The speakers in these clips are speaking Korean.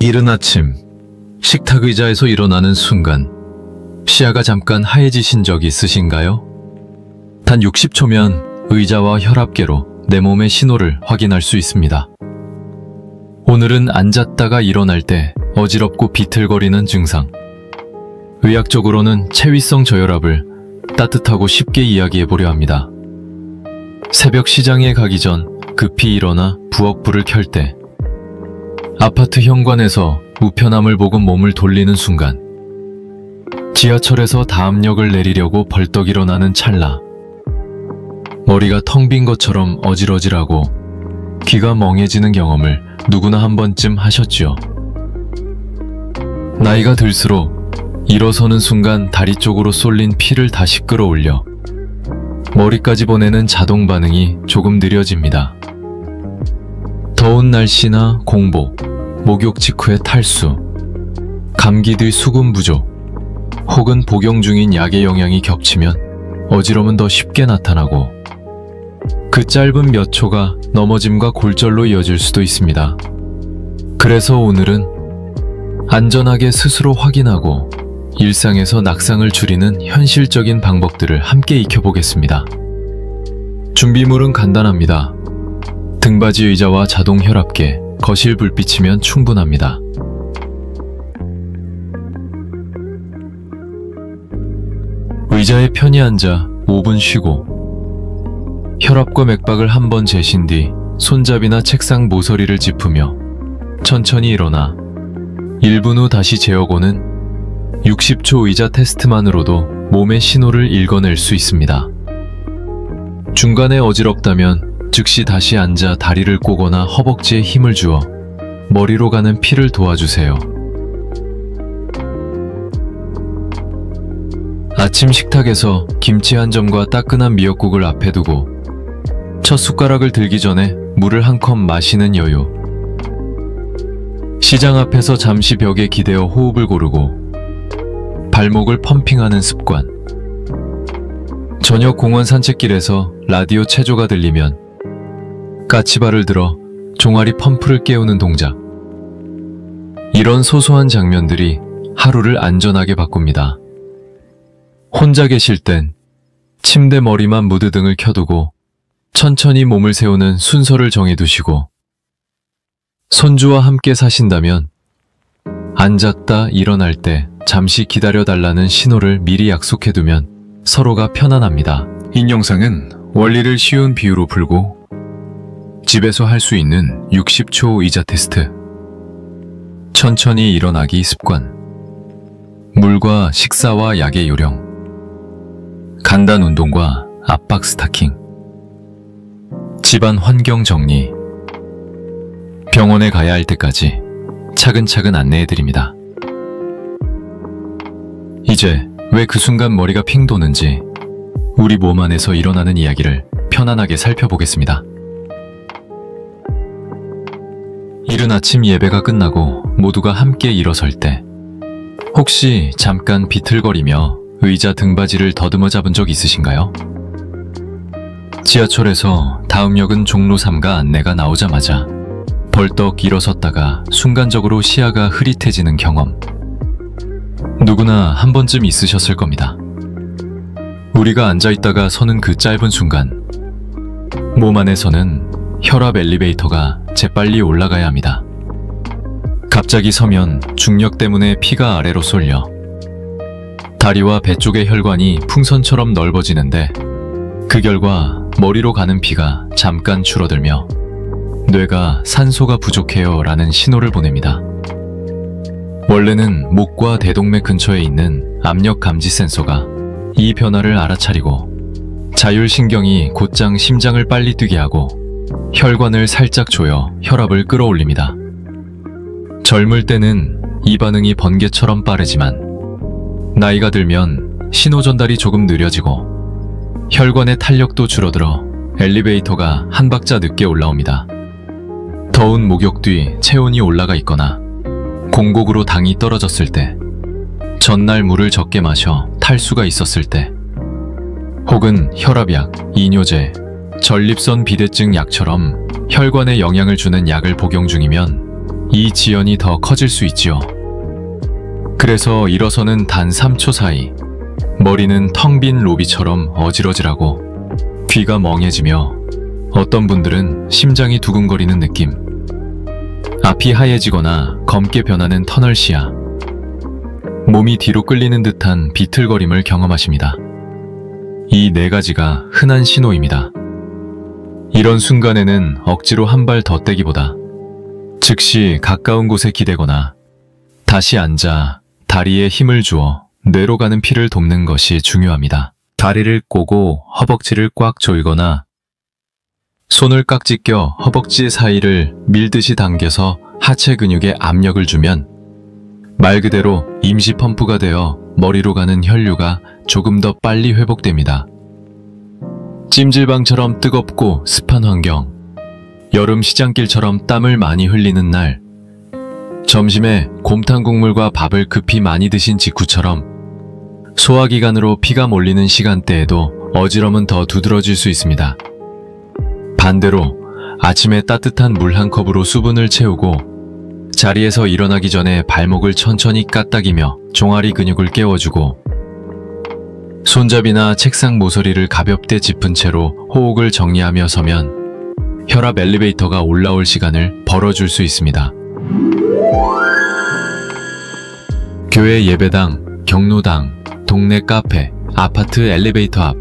이른 아침, 식탁 의자에서 일어나는 순간 시야가 잠깐 하얘지신 적 있으신가요? 단 60초면 의자와 혈압계로 내 몸의 신호를 확인할 수 있습니다. 오늘은 앉았다가 일어날 때 어지럽고 비틀거리는 증상. 의학적으로는 체위성 저혈압을 따뜻하고 쉽게 이야기해보려 합니다. 새벽 시장에 가기 전 급히 일어나 부엌불을 켤 때, 아파트 현관에서 우편함을 보고 몸을 돌리는 순간, 지하철에서 다음 역을 내리려고 벌떡 일어나는 찰나, 머리가 텅 빈 것처럼 어질어질하고 귀가 멍해지는 경험을 누구나 한 번쯤 하셨지요. 나이가 들수록 일어서는 순간 다리 쪽으로 쏠린 피를 다시 끌어올려 머리까지 보내는 자동 반응이 조금 느려집니다. 더운 날씨나 공복, 목욕 직후의 탈수, 감기 뒤 수분 부족, 혹은 복용 중인 약의 영향이 겹치면 어지러움은 더 쉽게 나타나고 그 짧은 몇 초가 넘어짐과 골절로 이어질 수도 있습니다. 그래서 오늘은 안전하게 스스로 확인하고 일상에서 낙상을 줄이는 현실적인 방법들을 함께 익혀보겠습니다. 준비물은 간단합니다. 등받이 의자와 자동 혈압계, 거실 불빛이면 충분합니다. 의자에 편히 앉아 5분 쉬고 혈압과 맥박을 한번 재신 뒤 손잡이나 책상 모서리를 짚으며 천천히 일어나 1분 후 다시 재어고는 60초 의자 테스트만으로도 몸의 신호를 읽어낼 수 있습니다. 중간에 어지럽다면 즉시 다시 앉아 다리를 꼬거나 허벅지에 힘을 주어 머리로 가는 피를 도와주세요. 아침 식탁에서 김치 한 점과 따끈한 미역국을 앞에 두고 첫 숟가락을 들기 전에 물을 한 컵 마시는 여유. 시장 앞에서 잠시 벽에 기대어 호흡을 고르고 발목을 펌핑하는 습관. 저녁 공원 산책길에서 라디오 체조가 들리면 까치발을 들어 종아리 펌프를 깨우는 동작. 이런 소소한 장면들이 하루를 안전하게 바꿉니다. 혼자 계실 땐 침대 머리만 무드등을 켜두고 천천히 몸을 세우는 순서를 정해두시고, 손주와 함께 사신다면 앉았다 일어날 때 잠시 기다려달라는 신호를 미리 약속해두면 서로가 편안합니다. 이 영상은 원리를 쉬운 비유로 풀고 집에서 할 수 있는 60초 의자 테스트, 천천히 일어나기 습관, 물과 식사와 약의 요령, 간단 운동과 압박 스타킹, 집안 환경 정리, 병원에 가야 할 때까지 차근차근 안내해드립니다. 이제 왜 그 순간 머리가 핑 도는지 우리 몸 안에서 일어나는 이야기를 편안하게 살펴보겠습니다. 이른 아침 예배가 끝나고 모두가 함께 일어설 때 혹시 잠깐 비틀거리며 의자 등받이를 더듬어 잡은 적 있으신가요? 지하철에서 다음 역은 종로 3가 안내가 나오자마자 벌떡 일어섰다가 순간적으로 시야가 흐릿해지는 경험. 누구나 한 번쯤 있으셨을 겁니다. 우리가 앉아있다가 서는 그 짧은 순간 몸 안에서는 혈압 엘리베이터가 재빨리 올라가야 합니다. 갑자기 서면 중력 때문에 피가 아래로 쏠려 다리와 배 쪽의 혈관이 풍선처럼 넓어지는데 그 결과 머리로 가는 피가 잠깐 줄어들며 뇌가 산소가 부족해요 라는 신호를 보냅니다. 원래는 목과 대동맥 근처에 있는 압력 감지 센서가 이 변화를 알아차리고 자율신경이 곧장 심장을 빨리 뛰게 하고 혈관을 살짝 조여 혈압을 끌어올립니다. 젊을 때는 이 반응이 번개처럼 빠르지만 나이가 들면 신호 전달이 조금 느려지고 혈관의 탄력도 줄어들어 엘리베이터가 한 박자 늦게 올라옵니다. 더운 목욕 뒤 체온이 올라가 있거나 공복으로 당이 떨어졌을 때, 전날 물을 적게 마셔 탈수가 있었을 때, 혹은 혈압약, 이뇨제, 전립선 비대증 약처럼 혈관에 영향을 주는 약을 복용 중이면 이 지연이 더 커질 수 있지요. 그래서 일어서는 단 3초 사이 머리는 텅 빈 로비처럼 어질어질하고 귀가 멍해지며 어떤 분들은 심장이 두근거리는 느낌, 앞이 하얘지거나 검게 변하는 터널 시야, 몸이 뒤로 끌리는 듯한 비틀거림을 경험하십니다. 이 4가지가 흔한 신호입니다. 이런 순간에는 억지로 한 발 더 떼기보다 즉시 가까운 곳에 기대거나 다시 앉아 다리에 힘을 주어 뇌로 가는 피를 돕는 것이 중요합니다. 다리를 꼬고 허벅지를 꽉 조이거나 손을 깍지 껴 허벅지 사이를 밀듯이 당겨서 하체 근육에 압력을 주면 말 그대로 임시 펌프가 되어 머리로 가는 혈류가 조금 더 빨리 회복됩니다. 찜질방처럼 뜨겁고 습한 환경, 여름 시장길처럼 땀을 많이 흘리는 날, 점심에 곰탕 국물과 밥을 급히 많이 드신 직후처럼 소화기관으로 피가 몰리는 시간대에도 어지럼은 더 두드러질 수 있습니다. 반대로 아침에 따뜻한 물 한 컵으로 수분을 채우고 자리에서 일어나기 전에 발목을 천천히 까딱이며 종아리 근육을 깨워주고 손잡이나 책상 모서리를 가볍게 짚은 채로 호흡을 정리하며 서면 혈압 엘리베이터가 올라올 시간을 벌어줄 수 있습니다. 교회 예배당, 경로당, 동네 카페, 아파트 엘리베이터 앞,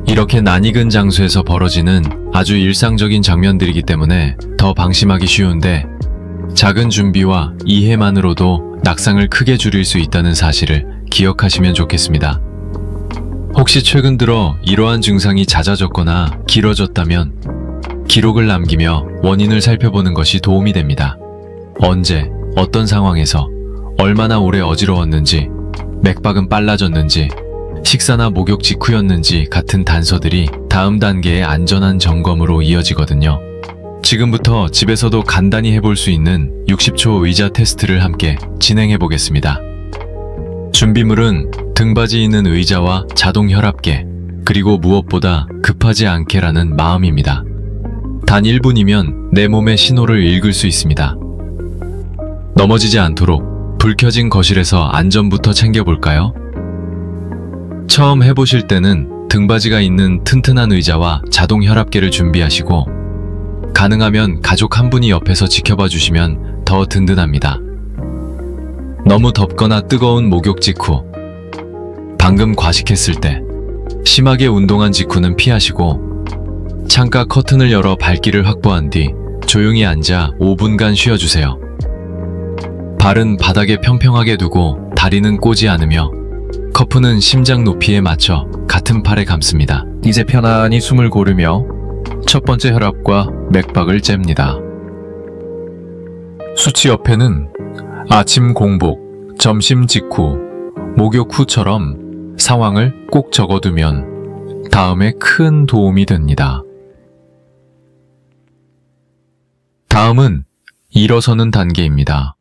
이렇게 낯익은 장소에서 벌어지는 아주 일상적인 장면들이기 때문에 더 방심하기 쉬운데 작은 준비와 이해만으로도 낙상을 크게 줄일 수 있다는 사실을 기억하시면 좋겠습니다. 혹시 최근 들어 이러한 증상이 잦아졌거나 길어졌다면 기록을 남기며 원인을 살펴보는 것이 도움이 됩니다. 언제, 어떤 상황에서, 얼마나 오래 어지러웠는지, 맥박은 빨라졌는지, 식사나 목욕 직후였는지 같은 단서들이 다음 단계의 안전한 점검으로 이어지거든요. 지금부터 집에서도 간단히 해볼 수 있는 60초 의자 테스트를 함께 진행해 보겠습니다. 준비물은 등받이 있는 의자와 자동 혈압계, 그리고 무엇보다 급하지 않게라는 마음입니다. 단 1분이면 내 몸의 신호를 읽을 수 있습니다. 넘어지지 않도록 불 켜진 거실에서 안전부터 챙겨볼까요? 처음 해보실 때는 등받이가 있는 튼튼한 의자와 자동 혈압계를 준비하시고 가능하면 가족 한 분이 옆에서 지켜봐 주시면 더 든든합니다. 너무 덥거나 뜨거운 목욕 직후, 방금 과식했을 때, 심하게 운동한 직후는 피하시고 창가 커튼을 열어 발길을 확보한 뒤 조용히 앉아 5분간 쉬어주세요. 발은 바닥에 평평하게 두고 다리는 꼬지 않으며 커프는 심장 높이에 맞춰 같은 팔에 감습니다. 이제 편안히 숨을 고르며 첫 번째 혈압과 맥박을 잽니다. 수치 옆에는 아침 공복, 점심 직후, 목욕 후처럼 상황을 꼭 적어두면 다음에 큰 도움이 됩니다. 다음은 일어서는 단계입니다.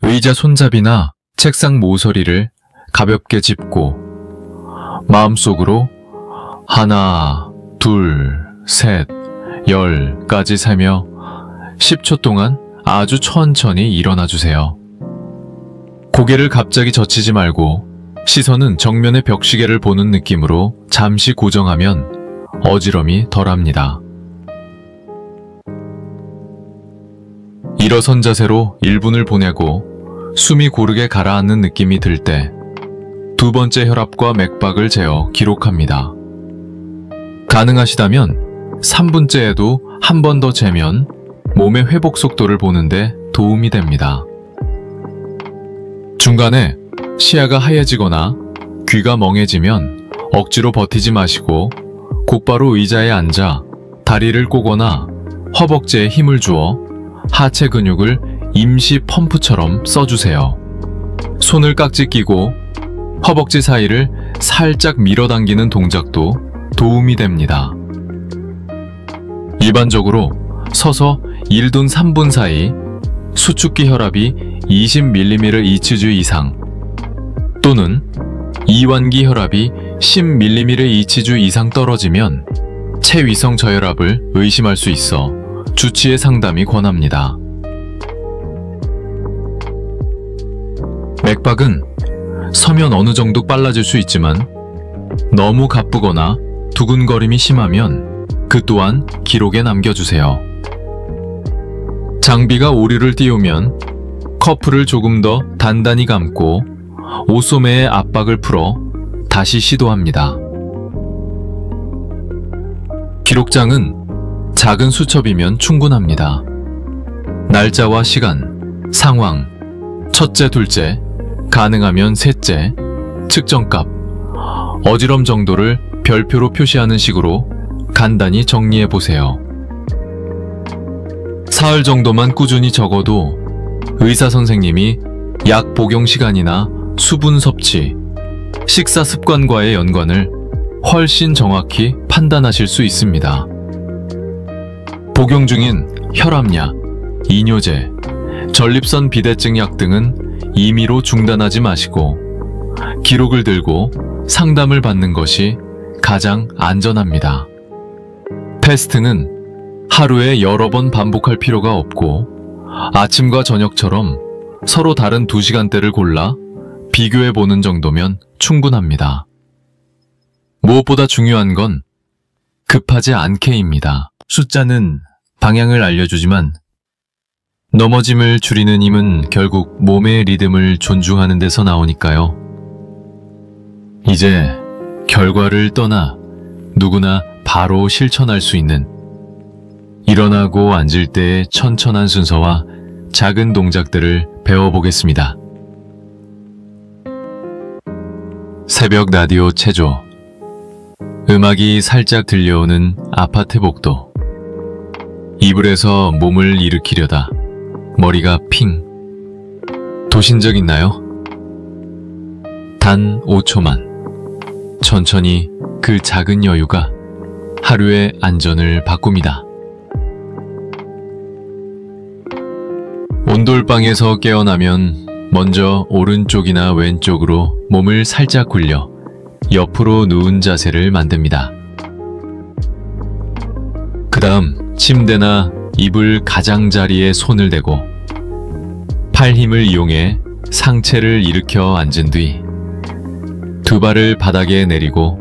의자 손잡이나 책상 모서리를 가볍게 짚고 마음속으로 하나, 둘, 셋, 10까지 세며 10초 동안 아주 천천히 일어나 주세요. 고개를 갑자기 젖히지 말고 시선은 정면의 벽시계를 보는 느낌으로 잠시 고정하면 어지럼이 덜합니다. 일어선 자세로 1분을 보내고 숨이 고르게 가라앉는 느낌이 들 때 두 번째 혈압과 맥박을 재어 기록합니다. 가능하시다면 3분째에도 한 번 더 재면 몸의 회복 속도를 보는데 도움이 됩니다. 중간에 시야가 하얘지거나 귀가 멍해지면 억지로 버티지 마시고 곧바로 의자에 앉아 다리를 꼬거나 허벅지에 힘을 주어 하체 근육을 임시 펌프처럼 써주세요. 손을 깍지 끼고 허벅지 사이를 살짝 밀어당기는 동작도 도움이 됩니다. 일반적으로 서서 1분 3분 사이 수축기 혈압이 20mm 이치주 이상 또는 이완기 혈압이 10mm 이치주 이상 떨어지면 체위성 저혈압을 의심할 수 있어 주치의 상담이 권합니다. 맥박은 서면 어느 정도 빨라질 수 있지만 너무 가쁘거나 두근거림이 심하면 그 또한 기록에 남겨주세요. 장비가 오류를 띄우면 커프를 조금 더 단단히 감고 옷소매의 압박을 풀어 다시 시도합니다. 기록장은 작은 수첩이면 충분합니다. 날짜와 시간, 상황, 첫째, 둘째, 가능하면 셋째, 측정값, 어지럼 정도를 별표로 표시하는 식으로 간단히 정리해 보세요. 사흘 정도만 꾸준히 적어도 의사 선생님이 약 복용 시간이나 수분 섭취, 식사 습관과의 연관을 훨씬 정확히 판단하실 수 있습니다. 복용 중인 혈압약, 이뇨제, 전립선 비대증 약 등은 임의로 중단하지 마시고 기록을 들고 상담을 받는 것이 가장 안전합니다. 테스트는 하루에 여러 번 반복할 필요가 없고 아침과 저녁처럼 서로 다른 2시간대를 골라 비교해보는 정도면 충분합니다. 무엇보다 중요한 건 급하지 않게입니다. 숫자는 방향을 알려주지만 넘어짐을 줄이는 힘은 결국 몸의 리듬을 존중하는 데서 나오니까요. 이제 결과를 떠나 누구나 바로 실천할 수 있는 일어나고 앉을 때의 천천한 순서와 작은 동작들을 배워보겠습니다. 새벽 라디오 체조. 음악이 살짝 들려오는 아파트 복도. 이불에서 몸을 일으키려다 머리가 핑. 도신 적 있나요? 단 5초만. 천천히 그 작은 여유가 하루의 안전을 바꿉니다. 온돌방에서 깨어나면 먼저 오른쪽이나 왼쪽으로 몸을 살짝 굴려 옆으로 누운 자세를 만듭니다. 그 다음 침대나 이불 가장자리에 손을 대고 팔 힘을 이용해 상체를 일으켜 앉은 뒤 두 발을 바닥에 내리고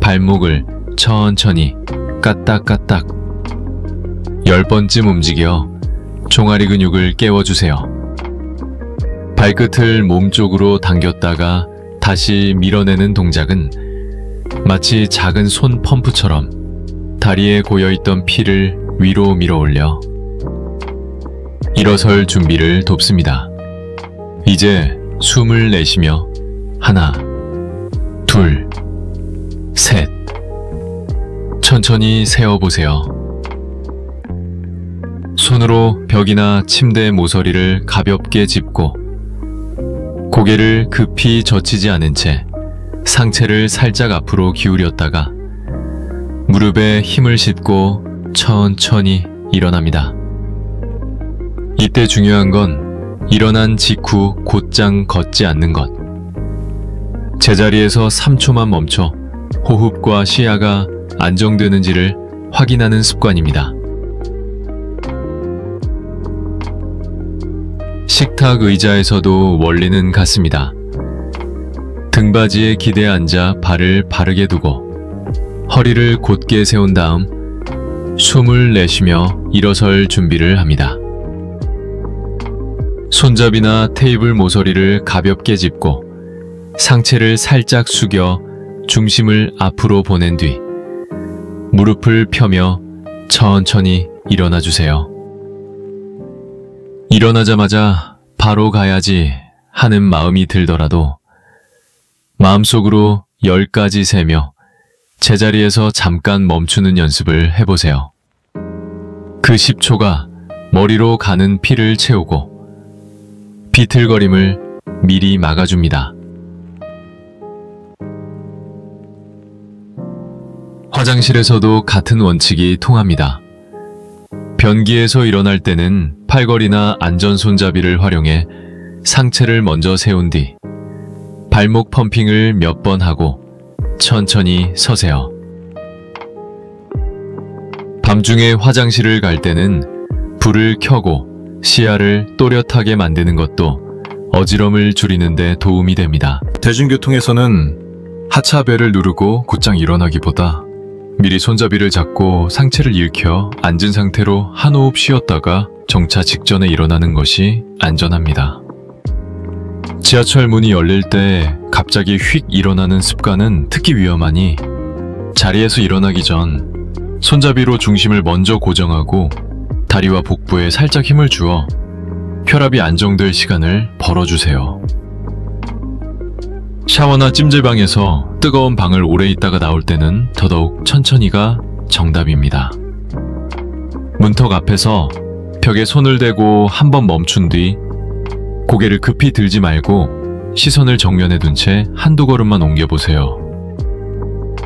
발목을 천천히 까딱까딱 10번쯤 움직여 종아리 근육을 깨워주세요. 발끝을 몸쪽으로 당겼다가 다시 밀어내는 동작은 마치 작은 손 펌프처럼 다리에 고여있던 피를 위로 밀어 올려 일어설 준비를 돕습니다. 이제 숨을 내쉬며 하나, 둘, 셋. 천천히 세어보세요. 손으로 벽이나 침대 모서리를 가볍게 짚고 고개를 급히 젖히지 않은 채 상체를 살짝 앞으로 기울였다가 무릎에 힘을 싣고 천천히 일어납니다. 이때 중요한 건 일어난 직후 곧장 걷지 않는 것. 제자리에서 3초만 멈춰 호흡과 시야가 안정되는지를 확인하는 습관입니다. 식탁 의자에서도 원리는 같습니다. 등받이에 기대 앉아 발을 바르게 두고 허리를 곧게 세운 다음 숨을 내쉬며 일어설 준비를 합니다. 손잡이나 테이블 모서리를 가볍게 짚고 상체를 살짝 숙여 중심을 앞으로 보낸 뒤 무릎을 펴며 천천히 일어나 주세요. 일어나자마자 바로 가야지 하는 마음이 들더라도 마음속으로 10까지 세며 제자리에서 잠깐 멈추는 연습을 해보세요. 그 10초가 머리로 가는 피를 채우고 비틀거림을 미리 막아줍니다. 화장실에서도 같은 원칙이 통합니다. 변기에서 일어날 때는 팔걸이나 안전손잡이를 활용해 상체를 먼저 세운 뒤 발목 펌핑을 몇 번 하고 천천히 서세요. 밤중에 화장실을 갈 때는 불을 켜고 시야를 또렷하게 만드는 것도 어지럼을 줄이는 데 도움이 됩니다. 대중교통에서는 하차벨을 누르고 곧장 일어나기보다 미리 손잡이를 잡고 상체를 일으켜 앉은 상태로 한 호흡 쉬었다가 정차 직전에 일어나는 것이 안전합니다. 지하철 문이 열릴 때 갑자기 휙 일어나는 습관은 특히 위험하니 자리에서 일어나기 전 손잡이로 중심을 먼저 고정하고 다리와 복부에 살짝 힘을 주어 혈압이 안정될 시간을 벌어주세요. 샤워나 찜질방에서 뜨거운 방을 오래 있다가 나올 때는 더더욱 천천히가 정답입니다. 문턱 앞에서 벽에 손을 대고 한번 멈춘 뒤 고개를 급히 들지 말고 시선을 정면에 둔 채 한두 걸음만 옮겨보세요.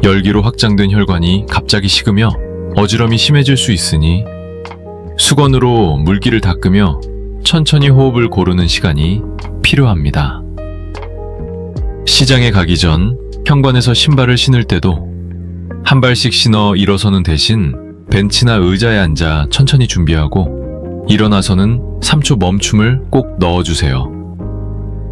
열기로 확장된 혈관이 갑자기 식으며 어지럼이 심해질 수 있으니 수건으로 물기를 닦으며 천천히 호흡을 고르는 시간이 필요합니다. 시장에 가기 전 현관에서 신발을 신을 때도 한 발씩 신어 일어서는 대신 벤치나 의자에 앉아 천천히 준비하고 일어나서는 3초 멈춤을 꼭 넣어주세요.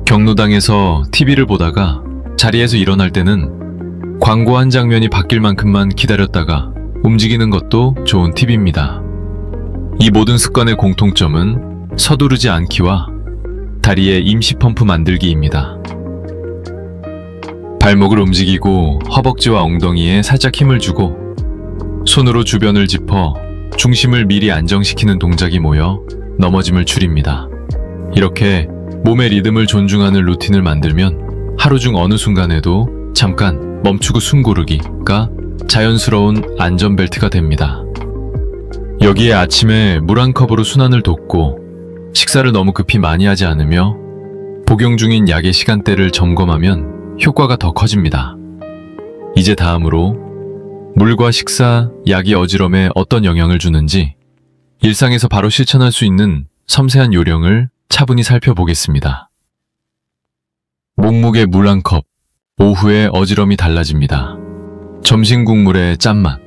경로당에서 TV를 보다가 자리에서 일어날 때는 광고 한 장면이 바뀔 만큼만 기다렸다가 움직이는 것도 좋은 팁입니다. 이 모든 습관의 공통점은 서두르지 않기와 다리에 임시 펌프 만들기입니다. 발목을 움직이고 허벅지와 엉덩이에 살짝 힘을 주고 손으로 주변을 짚어 중심을 미리 안정시키는 동작이 모여 넘어짐을 줄입니다. 이렇게 몸의 리듬을 존중하는 루틴을 만들면 하루 중 어느 순간에도 잠깐 멈추고 숨 고르기가 자연스러운 안전벨트가 됩니다. 여기에 아침에 물 한 컵으로 순환을 돕고 식사를 너무 급히 많이 하지 않으며 복용 중인 약의 시간대를 점검하면 효과가 더 커집니다. 이제 다음으로 물과 식사, 약이 어지럼에 어떤 영향을 주는지 일상에서 바로 실천할 수 있는 섬세한 요령을 차분히 살펴보겠습니다. 몸무게 물 한 컵, 오후에 어지럼이 달라집니다. 점심 국물의 짠맛,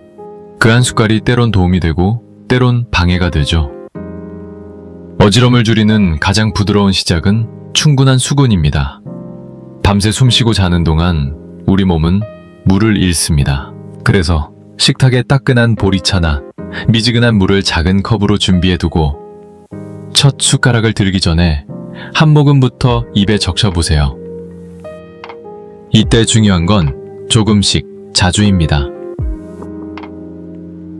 그 한 숟갈이 때론 도움이 되고 때론 방해가 되죠. 어지럼을 줄이는 가장 부드러운 시작은 충분한 수분입니다. 밤새 숨쉬고 자는 동안 우리 몸은 물을 잃습니다. 그래서 식탁에 따끈한 보리차나 미지근한 물을 작은 컵으로 준비해두고 첫 숟가락을 들기 전에 한 모금부터 입에 적셔보세요. 이때 중요한 건 조금씩 자주입니다.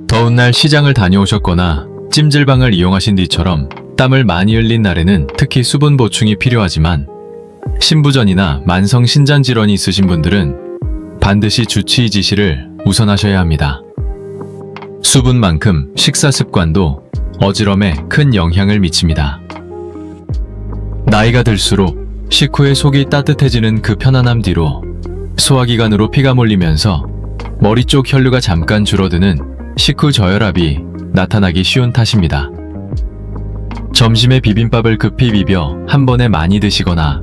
더운 날 시장을 다녀오셨거나 찜질방을 이용하신 뒤처럼 땀을 많이 흘린 날에는 특히 수분 보충이 필요하지만 신부전이나 만성 신장 질환이 있으신 분들은 반드시 주치의 지시를 우선하셔야 합니다. 수분만큼 식사 습관도 어지럼에 큰 영향을 미칩니다. 나이가 들수록 식후에 속이 따뜻해지는 그 편안함 뒤로 소화기관으로 피가 몰리면서 머리 쪽 혈류가 잠깐 줄어드는 식후 저혈압이 나타나기 쉬운 탓입니다. 점심에 비빔밥을 급히 비벼 한 번에 많이 드시거나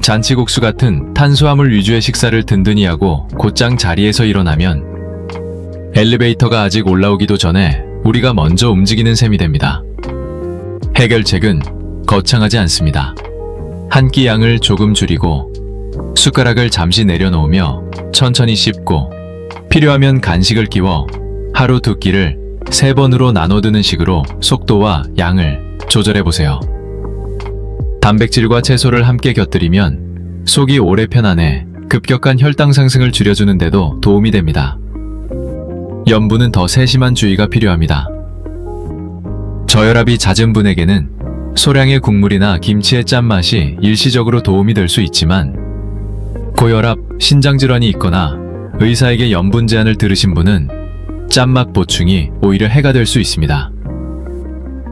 잔치국수 같은 탄수화물 위주의 식사를 든든히 하고 곧장 자리에서 일어나면 엘리베이터가 아직 올라오기도 전에 우리가 먼저 움직이는 셈이 됩니다. 해결책은 거창하지 않습니다. 한 끼 양을 조금 줄이고 숟가락을 잠시 내려놓으며 천천히 씹고 필요하면 간식을 끼워 하루 두 끼를 3번으로 나눠 드는 식으로 속도와 양을 조절해보세요. 단백질과 채소를 함께 곁들이면 속이 오래 편안해 급격한 혈당 상승을 줄여주는 데도 도움이 됩니다. 염분은 더 세심한 주의가 필요합니다. 저혈압이 잦은 분에게는 소량의 국물이나 김치의 짠맛이 일시적으로 도움이 될 수 있지만 고혈압, 신장질환이 있거나 의사에게 염분 제한을 들으신 분은 짠맛 보충이 오히려 해가 될 수 있습니다.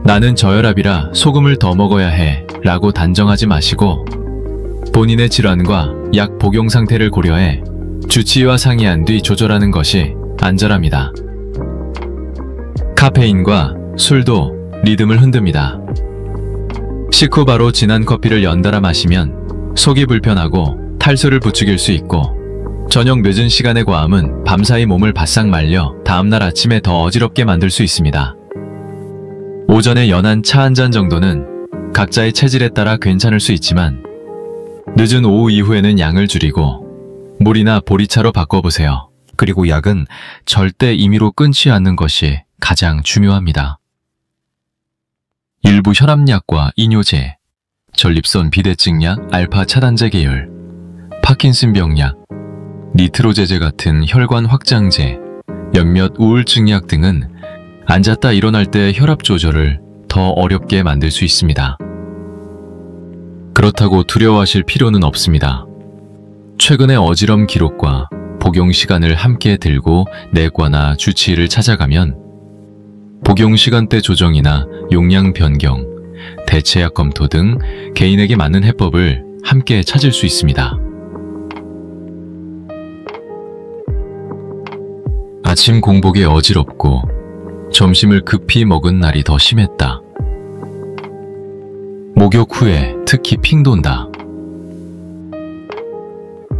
나는 저혈압이라 소금을 더 먹어야 해 라고 단정하지 마시고 본인의 질환과 약 복용 상태를 고려해 주치의와 상의한 뒤 조절하는 것이 안전합니다. 카페인과 술도 리듬을 흔듭니다. 식후 바로 진한 커피를 연달아 마시면 속이 불편하고 탈수를 부추길 수 있고 저녁 늦은 시간의 과음은 밤사이 몸을 바싹 말려 다음날 아침에 더 어지럽게 만들 수 있습니다. 오전에 연한 차 한 잔 정도는 각자의 체질에 따라 괜찮을 수 있지만 늦은 오후 이후에는 양을 줄이고 물이나 보리차로 바꿔보세요. 그리고 약은 절대 임의로 끊지 않는 것이 가장 중요합니다. 일부 혈압약과 이뇨제, 전립선 비대증약, 알파 차단제 계열, 파킨슨병약, 니트로제제 같은 혈관 확장제, 몇몇 우울증약 등은 앉았다 일어날 때 혈압 조절을 더 어렵게 만들 수 있습니다. 그렇다고 두려워하실 필요는 없습니다. 최근의 어지럼 기록과 복용 시간을 함께 들고 내과나 주치의를 찾아가면 복용 시간대 조정이나 용량 변경, 대체약 검토 등 개인에게 맞는 해법을 함께 찾을 수 있습니다. 아침 공복에 어지럽고 점심을 급히 먹은 날이 더 심했다. 목욕 후에 특히 핑 돈다.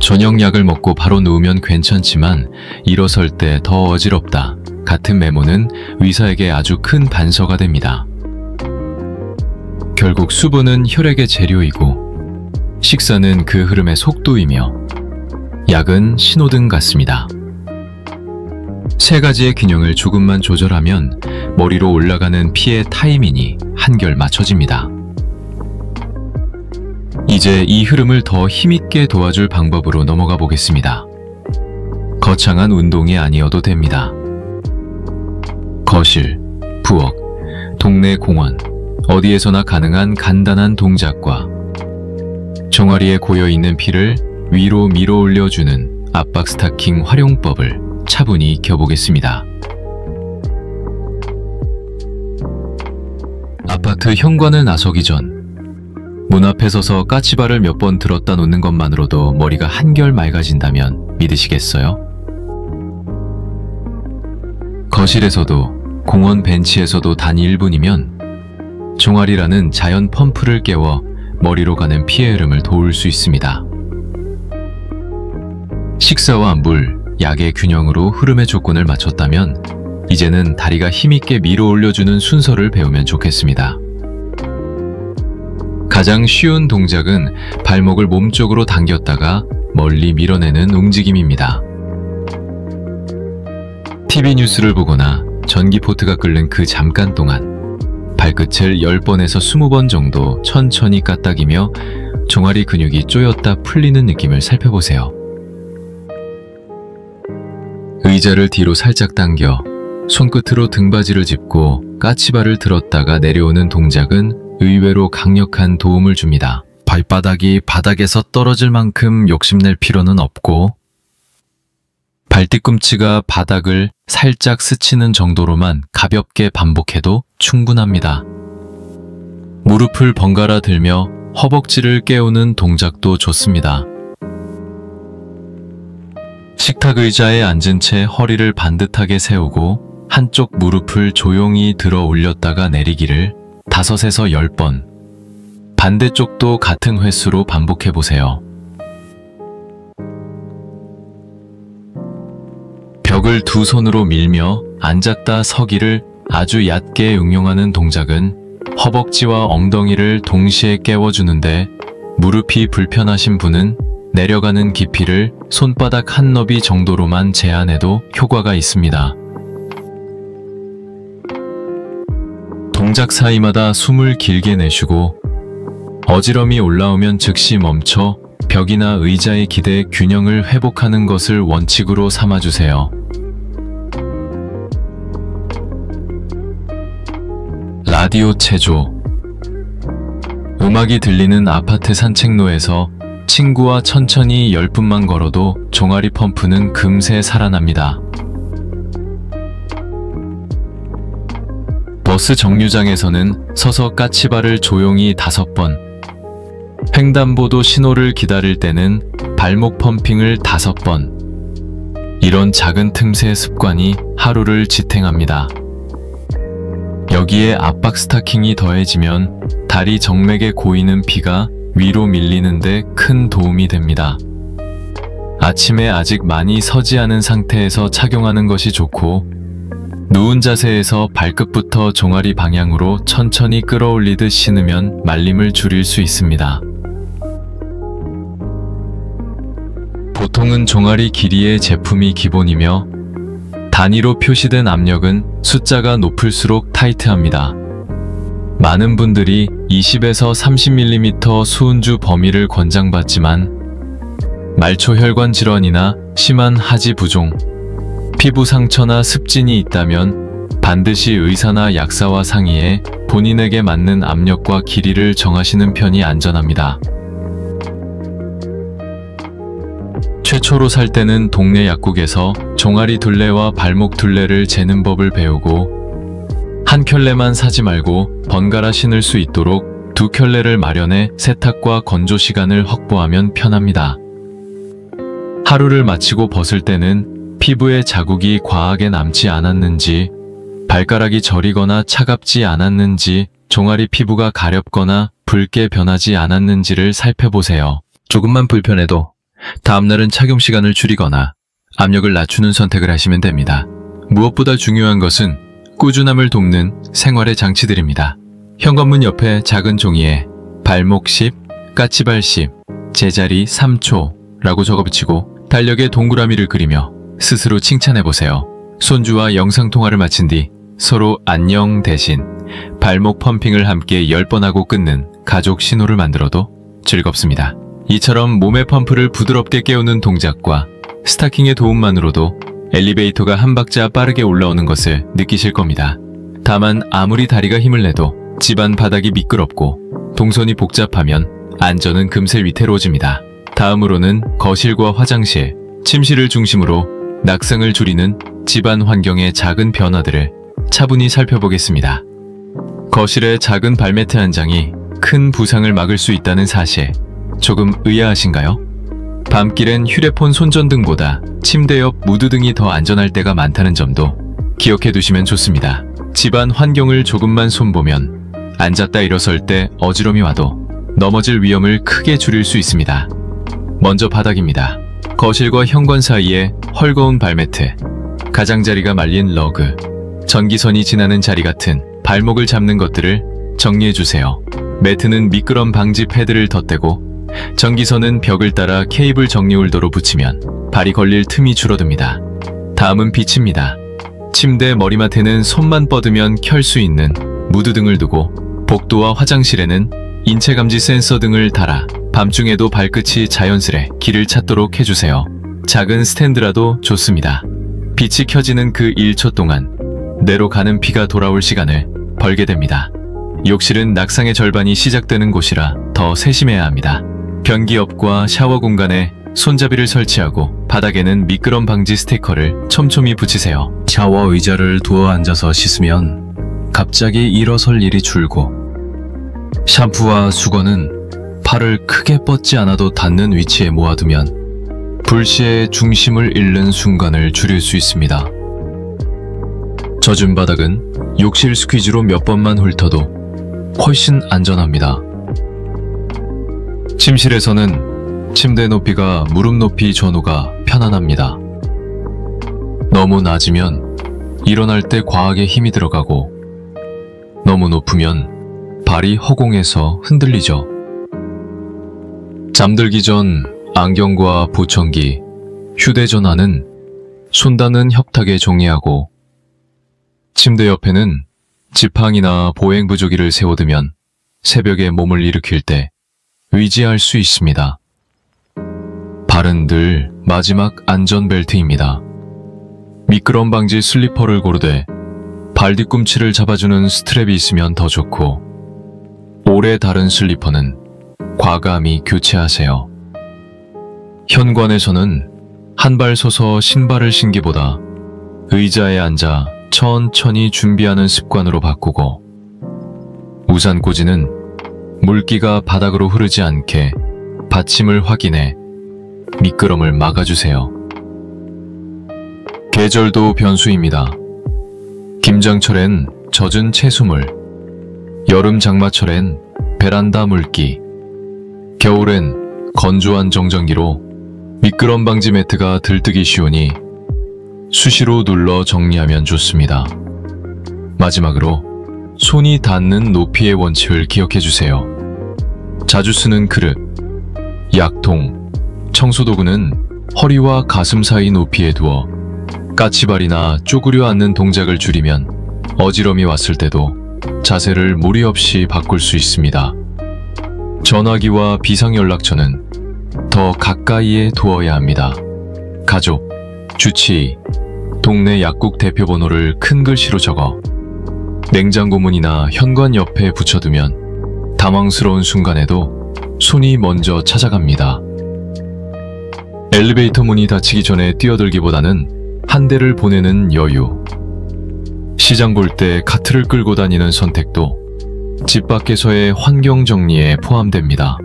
저녁약을 먹고 바로 누우면 괜찮지만 일어설 때 더 어지럽다. 같은 메모는 의사에게 아주 큰 반서가 됩니다. 결국 수분은 혈액의 재료이고 식사는 그 흐름의 속도이며 약은 신호등 같습니다. 세 가지의 균형을 조금만 조절하면 머리로 올라가는 피의 타이밍이 한결 맞춰집니다. 이제 이 흐름을 더 힘있게 도와줄 방법으로 넘어가 보겠습니다. 거창한 운동이 아니어도 됩니다. 거실, 부엌, 동네 공원, 어디에서나 가능한 간단한 동작과 종아리에 고여있는 피를 위로 밀어 올려주는 압박 스타킹 활용법을 차분히 익혀보겠습니다. 아파트 현관을 나서기 전 문 앞에 서서 까치발을 몇 번 들었다 놓는 것만으로도 머리가 한결 맑아진다면 믿으시겠어요? 거실에서도 공원 벤치에서도 단 1분이면 종아리라는 자연 펌프를 깨워 머리로 가는 피의 흐름을 도울 수 있습니다. 식사와 물, 약의 균형으로 흐름의 조건을 맞췄다면 이제는 다리가 힘있게 밀어 올려주는 순서를 배우면 좋겠습니다. 가장 쉬운 동작은 발목을 몸쪽으로 당겼다가 멀리 밀어내는 움직임입니다. TV 뉴스를 보거나 전기포트가 끓는 그 잠깐 동안 발끝을 10번에서 20번 정도 천천히 까딱이며 종아리 근육이 쪼였다 풀리는 느낌을 살펴보세요. 의자를 뒤로 살짝 당겨 손끝으로 등받이를 짚고 까치발을 들었다가 내려오는 동작은 의외로 강력한 도움을 줍니다. 발바닥이 바닥에서 떨어질 만큼 욕심낼 필요는 없고 발뒤꿈치가 바닥을 살짝 스치는 정도로만 가볍게 반복해도 충분합니다. 무릎을 번갈아 들며 허벅지를 깨우는 동작도 좋습니다. 식탁 의자에 앉은 채 허리를 반듯하게 세우고 한쪽 무릎을 조용히 들어 올렸다가 내리기를 5에서 10번, 반대쪽도 같은 횟수로 반복해보세요. 벽을 두 손으로 밀며 앉았다 서기를 아주 얕게 응용하는 동작은 허벅지와 엉덩이를 동시에 깨워주는데 무릎이 불편하신 분은 내려가는 깊이를 손바닥 한 너비 정도로만 제한해도 효과가 있습니다. 동작 사이마다 숨을 길게 내쉬고 어지럼이 올라오면 즉시 멈춰 벽이나 의자에 기대 균형을 회복하는 것을 원칙으로 삼아주세요. 라디오 체조. 음악이 들리는 아파트 산책로에서 친구와 천천히 10분만 걸어도 종아리 펌프는 금세 살아납니다. 버스 정류장에서는 서서 까치발을 조용히 5번, 횡단보도 신호를 기다릴 때는 발목 펌핑을 5번, 이런 작은 틈새 습관이 하루를 지탱합니다. 여기에 압박 스타킹이 더해지면 다리 정맥에 고이는 피가 위로 밀리는데 큰 도움이 됩니다. 아침에 아직 많이 서지 않은 상태에서 착용하는 것이 좋고 누운 자세에서 발끝부터 종아리 방향으로 천천히 끌어올리듯 신으면 말림을 줄일 수 있습니다. 보통은 종아리 길이의 제품이 기본이며 단위로 표시된 압력은 숫자가 높을수록 타이트합니다. 많은 분들이 20에서 30mm 수은주 범위를 권장받지만 말초혈관 질환이나 심한 하지 부종, 피부 상처나 습진이 있다면 반드시 의사나 약사와 상의해 본인에게 맞는 압력과 길이를 정하시는 편이 안전합니다. 최초로 살 때는 동네 약국에서 종아리 둘레와 발목 둘레를 재는 법을 배우고 한 켤레만 사지 말고 번갈아 신을 수 있도록 두 켤레를 마련해 세탁과 건조 시간을 확보하면 편합니다. 하루를 마치고 벗을 때는 피부에 자국이 과하게 남지 않았는지, 발가락이 저리거나 차갑지 않았는지, 종아리 피부가 가렵거나 붉게 변하지 않았는지를 살펴보세요. 조금만 불편해도 다음날은 착용 시간을 줄이거나 압력을 낮추는 선택을 하시면 됩니다. 무엇보다 중요한 것은 꾸준함을 돕는 생활의 장치들입니다. 현관문 옆에 작은 종이에 발목 10, 까치발 10, 제자리 3초라고 적어붙이고 달력에 동그라미를 그리며 스스로 칭찬해보세요. 손주와 영상통화를 마친 뒤 서로 안녕 대신 발목 펌핑을 함께 10번 하고 끊는 가족 신호를 만들어도 즐겁습니다. 이처럼 몸의 펌프를 부드럽게 깨우는 동작과 스타킹의 도움만으로도 엘리베이터가 한 박자 빠르게 올라오는 것을 느끼실 겁니다. 다만 아무리 다리가 힘을 내도 집안 바닥이 미끄럽고 동선이 복잡하면 안전은 금세 위태로워집니다. 다음으로는 거실과 화장실, 침실을 중심으로 낙상을 줄이는 집안 환경의 작은 변화들을 차분히 살펴보겠습니다. 거실에 작은 발매트 한 장이 큰 부상을 막을 수 있다는 사실, 조금 의아하신가요? 밤길엔 휴대폰 손전등보다 침대 옆 무드등이 더 안전할 때가 많다는 점도 기억해 두시면 좋습니다. 집안 환경을 조금만 손보면 앉았다 일어설 때 어지럼이 와도 넘어질 위험을 크게 줄일 수 있습니다. 먼저 바닥입니다. 거실과 현관 사이에 헐거운 발매트, 가장자리가 말린 러그, 전기선이 지나는 자리 같은 발목을 잡는 것들을 정리해주세요. 매트는 미끄럼 방지 패드를 덧대고 전기선은 벽을 따라 케이블 정리홀더로 붙이면 발이 걸릴 틈이 줄어듭니다. 다음은 빛입니다. 침대 머리맡에는 손만 뻗으면 켤 수 있는 무드등을 두고 복도와 화장실에는 인체감지 센서 등을 달아 밤중에도 발끝이 자연스레 길을 찾도록 해주세요. 작은 스탠드라도 좋습니다. 빛이 켜지는 그 1초 동안 뇌로 가는 피가 돌아올 시간을 벌게 됩니다. 욕실은 낙상의 절반이 시작되는 곳이라 더 세심해야 합니다. 변기 옆과 샤워 공간에 손잡이를 설치하고 바닥에는 미끄럼 방지 스티커를 촘촘히 붙이세요. 샤워 의자를 두어 앉아서 씻으면 갑자기 일어설 일이 줄고, 샴푸와 수건은 팔을 크게 뻗지 않아도 닿는 위치에 모아두면 불시에 중심을 잃는 순간을 줄일 수 있습니다. 젖은 바닥은 욕실 스퀴즈로 몇 번만 훑어도 훨씬 안전합니다. 침실에서는 침대 높이가 무릎 높이 전후가 편안합니다. 너무 낮으면 일어날 때 과하게 힘이 들어가고 너무 높으면 발이 허공에서 흔들리죠. 잠들기 전 안경과 보청기, 휴대전화는 손 닿는 협탁에 정리하고 침대 옆에는 지팡이나 보행부조기를 세워두면 새벽에 몸을 일으킬 때 의지할 수 있습니다. 발은 늘 마지막 안전벨트입니다. 미끄럼 방지 슬리퍼를 고르되 발 뒤꿈치를 잡아주는 스트랩이 있으면 더 좋고, 오래 다른 슬리퍼는 과감히 교체하세요. 현관에서는 한 발 서서 신발을 신기보다 의자에 앉아 천천히 준비하는 습관으로 바꾸고, 우산 꽂이는 물기가 바닥으로 흐르지 않게 받침을 확인해 미끄럼을 막아주세요. 계절도 변수입니다. 김장철엔 젖은 채수물, 여름 장마철엔 베란다 물기, 겨울엔 건조한 정전기로 미끄럼 방지 매트가 들뜨기 쉬우니 수시로 눌러 정리하면 좋습니다. 마지막으로 손이 닿는 높이의 원칙을 기억해 주세요. 자주 쓰는 그릇, 약통, 청소도구는 허리와 가슴 사이 높이에 두어 까치발이나 쪼그려 앉는 동작을 줄이면 어지럼이 왔을 때도 자세를 무리 없이 바꿀 수 있습니다. 전화기와 비상연락처는 더 가까이에 두어야 합니다. 가족, 주치의, 동네 약국 대표번호를 큰 글씨로 적어 냉장고 문이나 현관 옆에 붙여두면 당황스러운 순간에도 손이 먼저 찾아갑니다. 엘리베이터 문이 닫히기 전에 뛰어들기보다는 한 대를 보내는 여유. 시장 볼 때 카트를 끌고 다니는 선택도 집 밖에서의 환경 정리에 포함됩니다.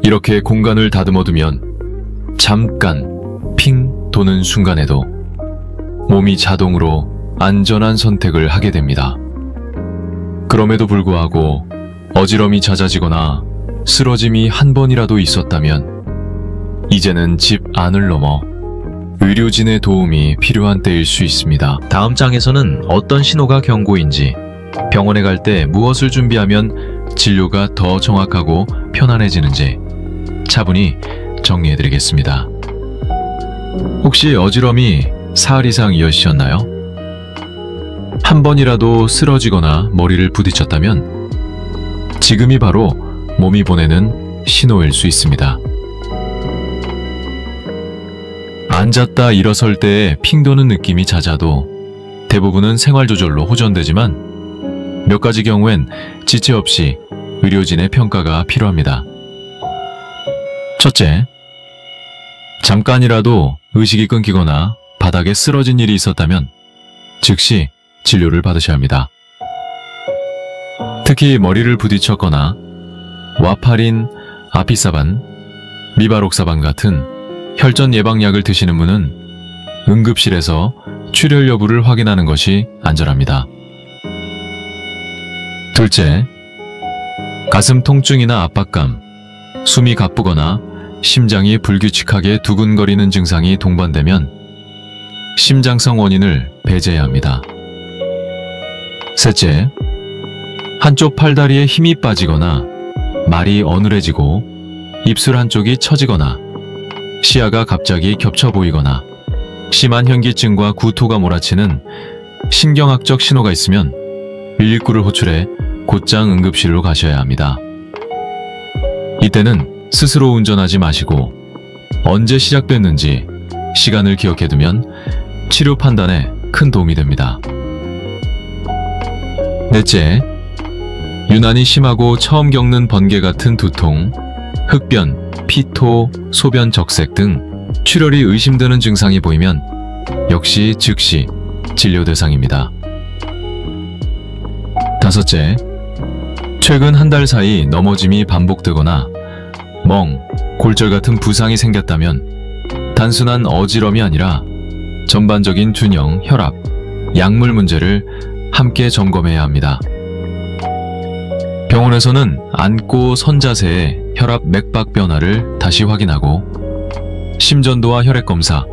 이렇게 공간을 다듬어두면 잠깐 핑 도는 순간에도 몸이 자동으로 안전한 선택을 하게 됩니다. 그럼에도 불구하고 어지럼이 잦아지거나 쓰러짐이 한 번이라도 있었다면 이제는 집 안을 넘어 의료진의 도움이 필요한 때일 수 있습니다. 다음 장에서는 어떤 신호가 경고인지, 병원에 갈 때 무엇을 준비하면 진료가 더 정확하고 편안해지는지 차분히 정리해드리겠습니다. 혹시 어지럼이 4할 이상 이어지셨나요? 한 번이라도 쓰러지거나 머리를 부딪혔다면 지금이 바로 몸이 보내는 신호일 수 있습니다. 앉았다 일어설 때 핑 도는 느낌이 잦아도 대부분은 생활조절로 호전되지만 몇 가지 경우엔 지체 없이 의료진의 평가가 필요합니다. 첫째, 잠깐이라도 의식이 끊기거나 바닥에 쓰러진 일이 있었다면 즉시 진료를 받으셔야 합니다. 특히 머리를 부딪혔거나 와파린, 아피사반, 미바록사반 같은 혈전 예방약을 드시는 분은 응급실에서 출혈 여부를 확인하는 것이 안전합니다. 둘째, 가슴 통증이나 압박감, 숨이 가쁘거나 심장이 불규칙하게 두근거리는 증상이 동반되면 심장성 원인을 배제해야 합니다. 셋째, 한쪽 팔다리에 힘이 빠지거나 말이 어눌해지고 입술 한쪽이 처지거나 시야가 갑자기 겹쳐 보이거나 심한 현기증과 구토가 몰아치는 신경학적 신호가 있으면 119를 호출해 곧장 응급실로 가셔야 합니다. 이때는 스스로 운전하지 마시고 언제 시작됐는지 시간을 기억해두면 치료 판단에 큰 도움이 됩니다. 넷째, 유난히 심하고 처음 겪는 번개 같은 두통, 흡변, 피토, 소변 적색 등 출혈이 의심되는 증상이 보이면 역시 즉시 진료 대상입니다. 다섯째, 최근 한 달 사이 넘어짐이 반복되거나 멍, 골절 같은 부상이 생겼다면 단순한 어지럼이 아니라 전반적인 균형, 혈압, 약물 문제를 함께 점검해야 합니다. 병원에서는 앉고 선 자세의 혈압 맥박 변화를 다시 확인하고 심전도와 혈액 검사,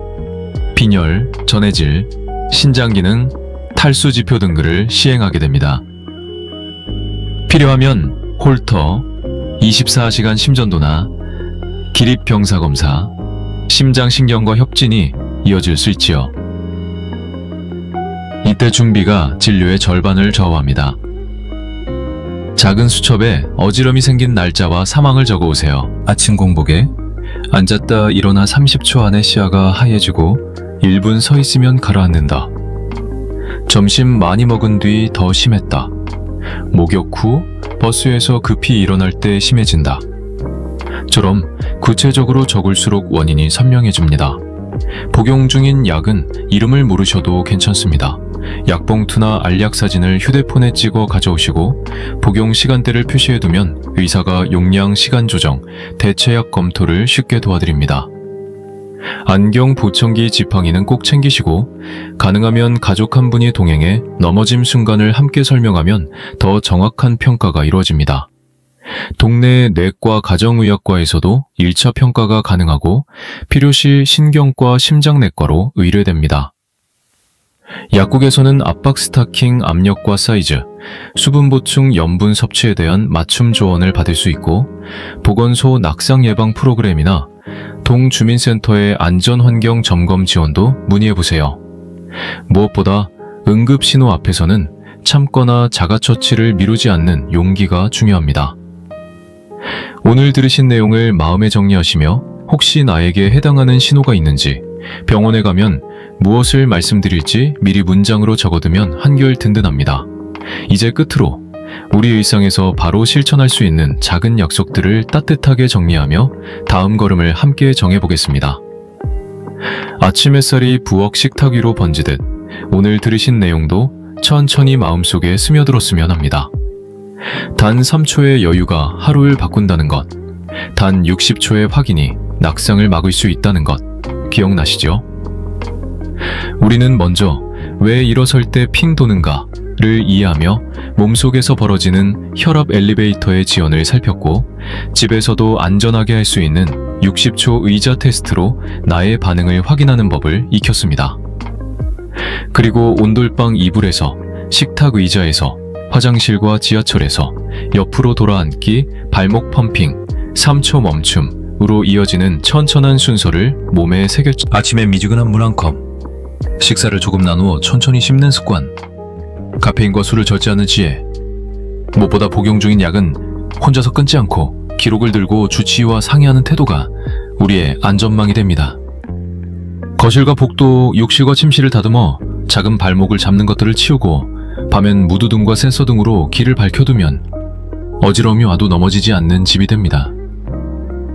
빈혈, 전해질, 신장 기능, 탈수 지표 등들을 시행하게 됩니다. 필요하면 홀터, 24시간 심전도나 기립 병사 검사, 심장신경과 협진이 이어질 수 있지요. 이때 준비가 진료의 절반을 좌우합니다. 작은 수첩에 어지럼이 생긴 날짜와 상황을 적어오세요. 아침 공복에 앉았다 일어나 30초 안에 시야가 하얘지고 1분 서 있으면 가라앉는다. 점심 많이 먹은 뒤 더 심했다. 목욕 후 버스에서 급히 일어날 때 심해진다. 처럼 구체적으로 적을수록 원인이 선명해집니다. 복용 중인 약은 이름을 모르셔도 괜찮습니다. 약봉투나 알약 사진을 휴대폰에 찍어 가져오시고 복용 시간대를 표시해두면 의사가 용량, 시간 조정, 대체약 검토를 쉽게 도와드립니다. 안경, 보청기, 지팡이는 꼭 챙기시고 가능하면 가족 한 분이 동행해 넘어짐 순간을 함께 설명하면 더 정확한 평가가 이루어집니다. 동네 내과 가정의학과에서도 1차 평가가 가능하고 필요시 신경과 심장내과로 의뢰됩니다. 약국에서는 압박 스타킹 압력과 사이즈, 수분 보충 염분 섭취에 대한 맞춤 조언을 받을 수 있고 보건소 낙상 예방 프로그램이나 동주민센터의 안전환경 점검 지원도 문의해보세요. 무엇보다 응급신호 앞에서는 참거나 자가처치를 미루지 않는 용기가 중요합니다. 오늘 들으신 내용을 마음에 정리하시며 혹시 나에게 해당하는 신호가 있는지 병원에 가면 무엇을 말씀드릴지 미리 문장으로 적어두면 한결 든든합니다. 이제 끝으로 우리 일상에서 바로 실천할 수 있는 작은 약속들을 따뜻하게 정리하며 다음 걸음을 함께 정해보겠습니다. 아침 햇살이 부엌 식탁 위로 번지듯 오늘 들으신 내용도 천천히 마음속에 스며들었으면 합니다. 단 3초의 여유가 하루를 바꾼다는 것, 단 60초의 확인이 낙상을 막을 수 있다는 것 기억나시죠? 우리는 먼저 왜 일어설 때 핑 도는가를 이해하며 몸속에서 벌어지는 혈압 엘리베이터의 지연을 살폈고 집에서도 안전하게 할 수 있는 60초 의자 테스트로 나의 반응을 확인하는 법을 익혔습니다. 그리고 온돌방 이불에서, 식탁 의자에서, 화장실과 지하철에서 옆으로 돌아앉기, 발목 펌핑, 3초 멈춤으로 이어지는 천천한 순서를 몸에 새겼죠. 아침에 미지근한 물 한 컵, 식사를 조금 나누어 천천히 씹는 습관, 카페인과 술을 절제하는 지혜, 무엇보다 복용 중인 약은 혼자서 끊지 않고 기록을 들고 주치의와 상의하는 태도가 우리의 안전망이 됩니다. 거실과 복도, 욕실과 침실을 다듬어 작은 발목을 잡는 것들을 치우고 밤엔 무드등과 센서 등으로 길을 밝혀두면 어지러움이 와도 넘어지지 않는 집이 됩니다.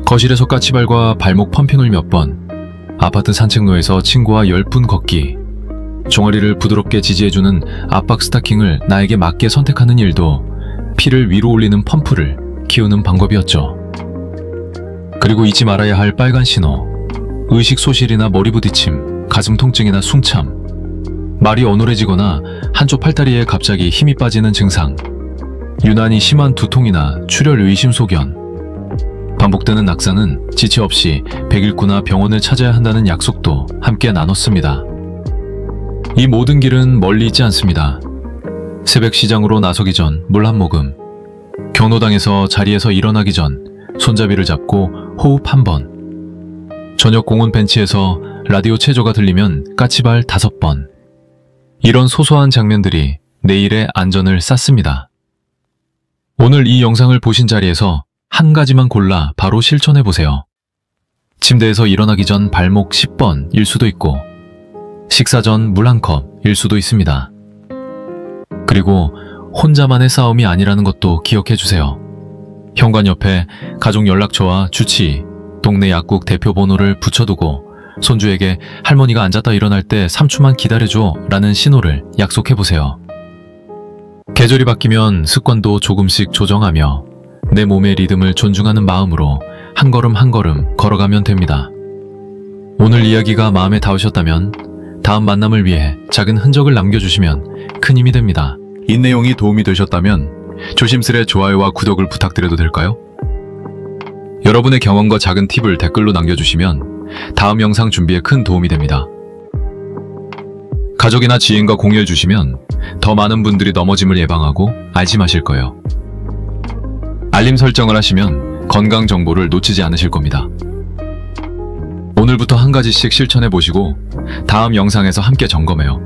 거실에서 까치발과 발목 펌핑을 몇 번, 아파트 산책로에서 친구와 10분 걷기, 종아리를 부드럽게 지지해주는 압박 스타킹을 나에게 맞게 선택하는 일도 피를 위로 올리는 펌프를 키우는 방법이었죠. 그리고 잊지 말아야 할 빨간 신호, 의식 소실이나 머리 부딪힘, 가슴 통증이나 숨참, 말이 어눌해지거나 한쪽 팔다리에 갑자기 힘이 빠지는 증상, 유난히 심한 두통이나 출혈 의심 소견, 반복되는 낙상은 지체 없이 119나 병원을 찾아야 한다는 약속도 함께 나눴습니다. 이 모든 길은 멀리 있지 않습니다. 새벽 시장으로 나서기 전 물 한 모금, 경로당에서 자리에서 일어나기 전 손잡이를 잡고 호흡 한 번, 저녁 공원 벤치에서 라디오 체조가 들리면 까치발 5번. 이런 소소한 장면들이 내일의 안전을 쌓습니다. 오늘 이 영상을 보신 자리에서 한 가지만 골라 바로 실천해보세요. 침대에서 일어나기 전 발목 10번일 수도 있고 식사 전 물 한 컵일 수도 있습니다. 그리고 혼자만의 싸움이 아니라는 것도 기억해주세요. 현관 옆에 가족 연락처와 주치의, 동네 약국 대표 번호를 붙여두고 손주에게 할머니가 앉았다 일어날 때 3초만 기다려줘 라는 신호를 약속해보세요. 계절이 바뀌면 습관도 조금씩 조정하며 내 몸의 리듬을 존중하는 마음으로 한 걸음 한 걸음 걸어가면 됩니다. 오늘 이야기가 마음에 닿으셨다면 다음 만남을 위해 작은 흔적을 남겨주시면 큰 힘이 됩니다. 이 내용이 도움이 되셨다면 조심스레 좋아요와 구독을 부탁드려도 될까요? 여러분의 경험과 작은 팁을 댓글로 남겨주시면 다음 영상 준비에 큰 도움이 됩니다. 가족이나 지인과 공유해주시면 더 많은 분들이 넘어짐을 예방하고 알지 마실 거예요. 알림 설정을 하시면 건강 정보를 놓치지 않으실 겁니다. 오늘부터 한 가지씩 실천해보시고 다음 영상에서 함께 점검해요.